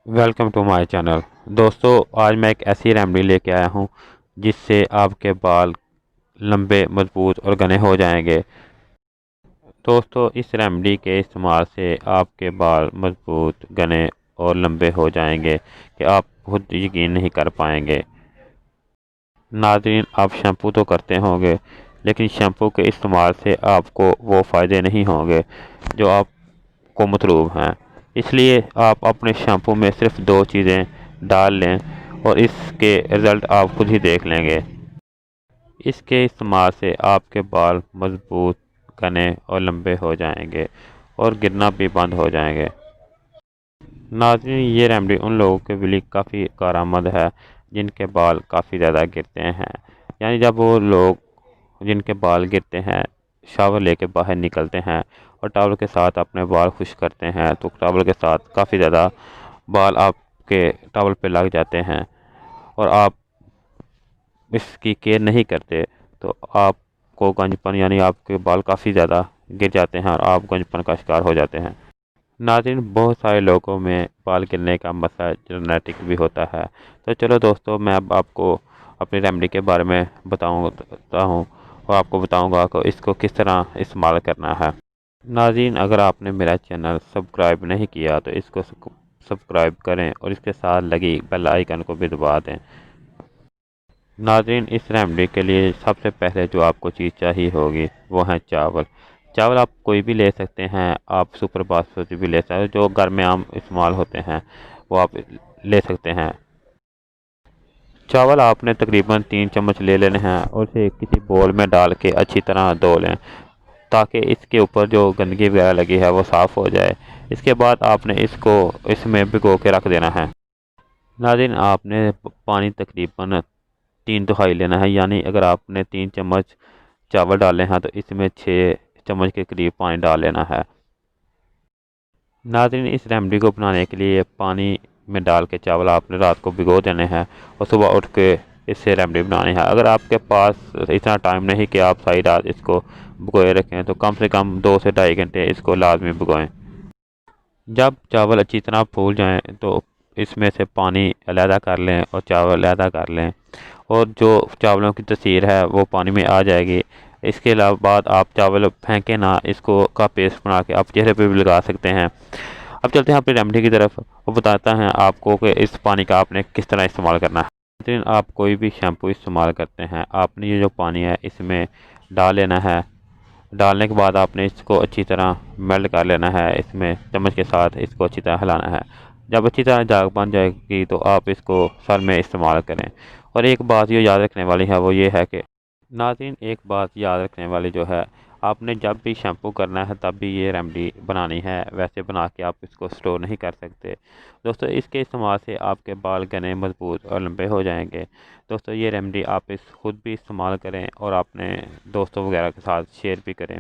Welcome to my channel. دوستو، آج میں ایک ایسی ریمیڈی لے کے آیا ہوں جس سے آپ کے بال لمبے، مضبوط اور گھنے ہو جائیں گے۔ دوستو، اس ریمیڈی کے استعمال سے آپ کے بال مضبوط، گھنے اور لمبے ہو جائیں گے کہ آپ خود یقین نہیں کر پائیں گے۔ ناظرین، آپ شیمپو تو کرتے ہوں گے، لیکن شیمپو کے استعمال سے آپ کو وہ فائدے نہیں ہوں گے جو آپ کو مطلوب ہیں۔ اس لیے آپ اپنے شیمپو میں صرف 2 چیزیں ڈال لیں اور اس کے رزلٹ آپ خود ہی دیکھ لیں گے۔ اس کے استعمال سے آپ کے بال مضبوط، گھنے اور لمبے ہو جائیں گے اور گرنا بھی بند ہو جائیں گے۔ ناظرین، یہ ریمیڈی ان لوگوں کے لیے کافی کارآمد ہے جن کے بال کافی زیادہ گرتے ہیں، یعنی جب وہ لوگ جن کے بال گرتے ہیں شاور لے کے باہر نکلتے ہیں اور ٹاول کے ساتھ اپنے بال خشک کرتے ہیں تو ٹاول کے ساتھ کافی زیادہ بال آپ کے ٹاول پہ لگ جاتے ہیں اور آپ اس کی کیئر نہیں کرتے تو آپ کو گنج پن، یعنی آپ کے بال کافی زیادہ گر جاتے ہیں اور آپ گنج پن کا شکار ہو جاتے ہیں۔ ناظرین، بہت سارے لوگوں میں بال گرنے کا مسئلہ جنیٹک بھی ہوتا ہے، تو چلو دوستو، میں اب آپ کو اپنی ریمیڈی کے بارے میں بتاتا ہوں اور آپ کو بتاؤں گا کہ اس کو کس طرح استعمال کرنا ہے۔ ناظرین، اگر آپ نے میرا چینل سبسکرائب نہیں کیا تو اس کو سبسکرائب کریں اور اس کے ساتھ لگی بیل آئیکن کو بھی دبا دیں۔ ناظرین، اس ریمیڈی کے لیے سب سے پہلے جو آپ کو چیز چاہیے ہوگی وہ ہیں چاول۔ چاول آپ کوئی بھی لے سکتے ہیں، آپ سپر باسمتی بھی لے سکتے ہیں، جو گھر میں عام استعمال ہوتے ہیں وہ آپ لے سکتے ہیں۔ چاول آپ نے تقریباً 3 چمچ لے لینے ہیں اور اسے کسی بول میں ڈال کے اچھی طرح دھو لیں تاکہ اس کے اوپر جو گندگی وغیرہ لگی ہے وہ صاف ہو جائے۔ اس کے بعد آپ نے اس میں بھگو کے رکھ دینا ہے۔ ناظرین، آپ نے پانی تقریباً 3/4 لینا ہے، یعنی اگر آپ نے 3 چمچ چاول ڈالے ہیں تو اس میں 6 چمچ کے قریب پانی ڈال لینا ہے۔ ناظرین، اس ریمیڈی کو بنانے کے لیے پانی میں ڈال کے چاول آپ نے رات کو بھگو دینے ہیں اور صبح اٹھ کے اس سے ریمیڈی بنانی ہے۔ اگر آپ کے پاس اتنا ٹائم نہیں کہ آپ ساری رات اس کو بھگوئے رکھیں تو کم سے کم 2 سے 2.5 گھنٹے اس کو لازمی بھگوئیں۔ جب چاول اچھی طرح پھول جائیں تو اس میں سے پانی علیحدہ کر لیں اور چاول علیحدہ کر لیں، اور جو چاولوں کی تاثیر ہے وہ پانی میں آ جائے گی۔ اس کے علاوہ بعد آپ چاول پھینکیں نہ، اس کو کا پیسٹ بنا کے آپ چہرے پہ بھی لگا سکتے ہیں۔ اب چلتے ہیں اپنی ریمیڈی کی طرف اور بتاتا ہیں آپ کو کہ اس پانی کا آپ نے کس طرح استعمال کرنا ہے۔ لیکن آپ کوئی بھی شیمپو استعمال کرتے ہیں، آپ نے یہ جو پانی ہے اس میں ڈال لینا ہے۔ ڈالنے کے بعد آپ نے اس کو اچھی طرح میلٹ کر لینا ہے، اس میں چمچ کے ساتھ اس کو اچھی طرح ہلانا ہے۔ جب اچھی طرح جاگ بن جائے گی تو آپ اس کو سر میں استعمال کریں۔ اور ایک بات یہ یاد رکھنے والی ہے وہ یہ ہے کہ ناظرین، ایک بات یاد رکھنے والی جو ہے، آپ نے جب بھی شیمپو کرنا ہے تب بھی یہ ریمیڈی بنانی ہے، ویسے بنا کے آپ اس کو سٹور نہیں کر سکتے۔ دوستو، اس کے استعمال سے آپ کے بال گھنے، مضبوط اور لمبے ہو جائیں گے۔ دوستو، یہ ریمیڈی آپ خود بھی استعمال کریں اور اپنے دوستوں وغیرہ کے ساتھ شیئر بھی کریں۔